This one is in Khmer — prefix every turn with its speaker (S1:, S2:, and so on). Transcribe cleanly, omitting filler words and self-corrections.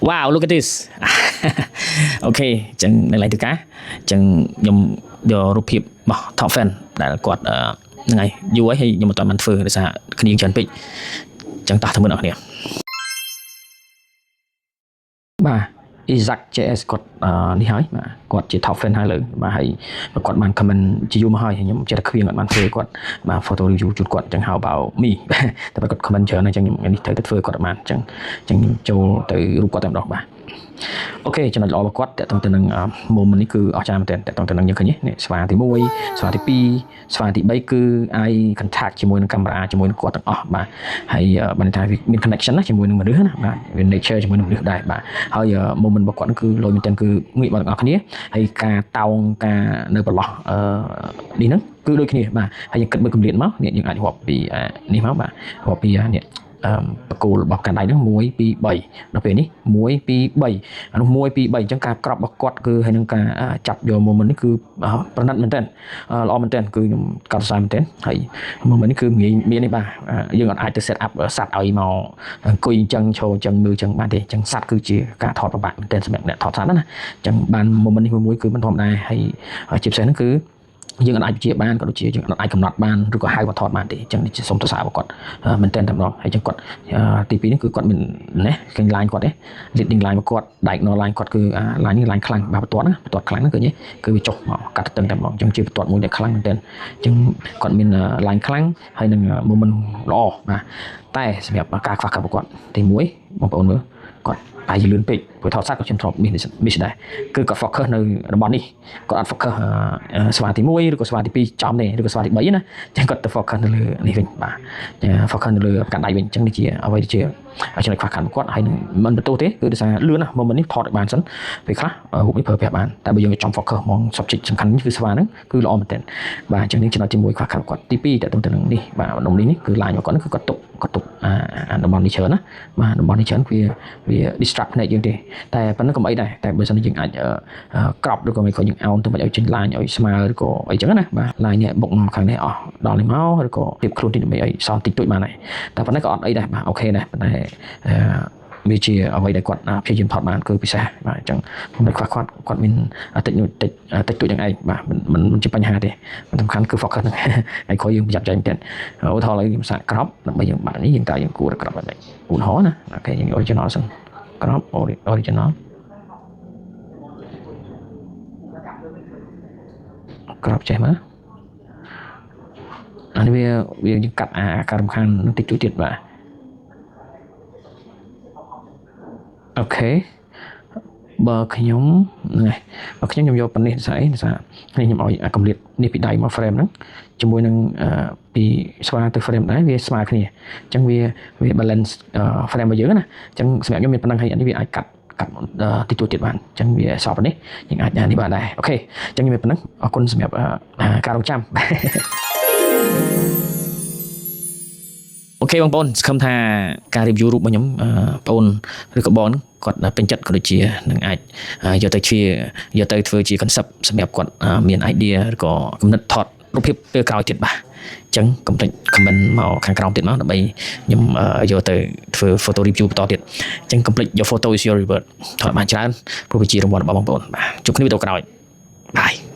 S1: Wow, look at this អូខេចឹងនៅឡើយទៅការចឹងខ្ញុំយករូបភាពរបស់ top fan ដែលគាត់ហ្នឹងហើយយូរហើយខ្ញុំមិនទាន់បានធ្វើដោយសារគ្នាច្រើនពេកចឹងតោះទៅមើលអ្នកគ្នាបាទ Isaac JS គាត់នេះហើយបាទគាត់ជា top fan ហើយលើបាទហើយគាត់បាន comment ជាយូរមកហើយខ្ញុំចេះតែខ្វៀងអត់បានធ្វើគាត់បាទ photo review ជូនគាត់ចឹងហៅបៅមីតែគាត់ comment ច្រើនហើយចឹងខ្ញុំនេះត្រូវតែធ្វើគាត់អត់បានចឹងខ្ញុំចូលទៅរូបគាត់តែម្ដងបាទអូខេចំណុចល្អរបស់គាត់តើតទៅនឹង moment នេះគឺអស្ចារ្យមែនទែនតើតទៅនឹងយើងឃើញនេះស្វាទី1ស្វាទី2ស្វាទី3គឺ eye contact ជាមួយនឹងកាមេរ៉ាជាមួយនឹងគាត់ទាំងអស់បាទហើយបានថាមាន connection ណាជាមួយនឹងមនុស្សណាបាទវា nature ជាមួយនឹងមនុស្សដែរបាទហើយ moment របស់គាត់គឺលយមែនទែនគឺងាយបងទាំងអស់គ្នាហើយការតោងការនៅប្រឡោះនេះហ្នឹងគឺដូចគ្នាបាទហើយយើងគិតមើលកម្រិតមកនេះយើងអាចរាប់ពីនេះមកបាទរាប់ពីនេះបកគោលរបស់កាន់ដៃហ្នឹង1 2 3ដល់ពេលនេះ1 2 3អានោះ1 2 3អញ្ចឹងការក្របរបស់គាត់គឺហើយនឹងការចាប់យក moment នេះគឺប្រណិតមែនទែនល្អមែនទែនគឺខ្ញុំកត់សរសើរមែនទែនហើយ moment នេះគឺងាយមាននេះបាទយើងអាចទៅ set up សัตว์ឲ្យមកអង្គុយអញ្ចឹងឈរអញ្ចឹងមើលអញ្ចឹងបានទេអញ្ចឹងសัตว์គឺជាការថតប្របាក់មែនទែនសម្រាប់អ្នកថតសัตว์ណាអញ្ចឹងបាន moment នេះមួយគឺមិនធម្មតាហើយជាពិសេសហ្នឹងគឺយើងអាចជាបានក៏ដូចជាយើងអាចកំណត់បានឬក៏ហៅមកថតបានទេអញ្ចឹងនេះជាសុំទៅសាររបស់គាត់មែនតើតែម្ដងហើយអញ្ចឹងគាត់ទី2នេះគឺគាត់មានណាគេ line គាត់ទេ leading line របស់គាត់ diagonal line គាត់គឺ line នេះ line ខ្លាំងបាទបន្ទាត់ណាបន្ទាត់ខ្លាំងហ្នឹងគឺវាចុះមកកាត់ទៅតែម្ដងអញ្ចឹងជាបន្ទាត់មួយដែលខ្លាំងមែនតើអញ្ចឹងគាត់មាន line ខ្លាំងហើយនឹង moment ល្អបាទតែសម្រាប់ការខ្វះខាតរបស់គាត់ទី1បងប្អូនមើលគាត់តែលឿនពេកព្រោះថតសាច់ក៏ខ្ញុំធ្លាប់មីសដែរគឺគាត់ focus នៅតំបន់នេះគាត់អត់ focus ស្វាទី1ឬក៏ស្វាទី2ចំទេឬក៏ស្វាទី3ណាអញ្ចឹងគាត់ទៅ focus នៅលើនេះវិញបាទ focus នៅលើកាន់ដៃវិញអញ្ចឹងនេះជាអ្វីជាចំណុចខ្វះខាតរបស់គាត់ហើយមិនបន្ទោសទេគឺដោយសារលឿនណា moment នេះថតឲ្យបានសិនពេលខ្លះរូបនេះប្រើប្រាស់បានតែបើយើងចំ focus ហ្មង subject សំខាន់នេះគឺស្វាហ្នឹងគឺល្អមែនទែនបាទអញ្ចឹងនេះចំណុចទី1ខ្វះខាតរបស់គាត់ទី2តើទៅនឹងនេះបាទដំនេះគឺ line របស់គាត់គឺគាត់ទុកតំបន់នេះច្រើនណាបាទតំបន់នេះច្រើនវា distract ភ្នែកយើងទេតែប៉ុណ្ណឹងក៏មិនអីដែរតែបើសិនយើងអាចក្របឬក៏មិនក៏យើងអោនទៅមិនឲ្យចេញ line ឲ្យស្មើឬក៏អីចឹងណាបាទ line នេះបុកមកខាងនេះអស់ដល់នេះមកឬក៏ទៀបខ្លួនតិចដើម្បីឲ្យសមតិចតួចបានហើយតែប៉ុណ្ណឹងក៏អត់អីដែរបាទអូខេដែរប៉ុន្តែវាជាអ្វីដែលគាត់ព្យាយាមថតបានគឺពិសេសបាទអញ្ចឹងខ្ញុំខ្វះគាត់មានតិចតួចយ៉ាងឯងបាទមិនជាបញ្ហាទេសំខាន់គឺ focus ហ្នឹងហើយក្រោយយើងប្រយ័ត្នចាញ់មែនឧទាហរណ៍ឲ្យខ្ញុំសាកក្របដើម្បីយើងបាត់នេះយើងតើយើងគួរក្របបែបនេះឧទាហរណ៍ណាអូខេយើង original សិនក្រប original ក្របចេះមើលអានេះវាយើងកាត់ការរំខានបន្តិចតួចទៀតបាទអូខេបើខ្ញុំយកប៉ុណ្នេះស្អីដោយសារនេះខ្ញុំឲ្យកម្រិតនេះពីដៃមក frame ហ្នឹងជាមួយនឹងពីស្វាទៅ frame ដែរវាស្មើគ្នាអញ្ចឹងវា balance frame របស់យើងណាអញ្ចឹងសម្រាប់ខ្ញុំមានប៉ុណ្ណឹងហើយអានេះវាអាចកាត់តិចតួចទៀតបានអញ្ចឹងវាសល់ប៉ុណ្នេះយើងអាចនេះបានដែរអូខេអញ្ចឹងខ្ញុំមានប៉ុណ្ណឹងអរគុណសម្រាប់ការរងចាំអូខេបងប្អូនសង្ឃឹមថាការ review រូបរបស់ខ្ញុំបងប្អូនឬក៏បងគាត់ពេញចិត្តក៏ដូចជានឹងអាចយកទៅធ្វើជា concept សម្រាប់គាត់មាន idea ឬក៏គំនិតថតរូបភាពពេលក្រោយទៀតបាទអញ្ចឹងកុំភ្លេច comment មកខាងក្រោមទៀតមកដើម្បីខ្ញុំយកទៅធ្វើ photo review បន្តទៀតអញ្ចឹងកុំភ្លេចយក photo is your reward ថតបានច្រើនព្រោះវាជារង្វាន់របស់បងប្អូនបាទជួបគ្នាវីដេអូក្រោយបាយ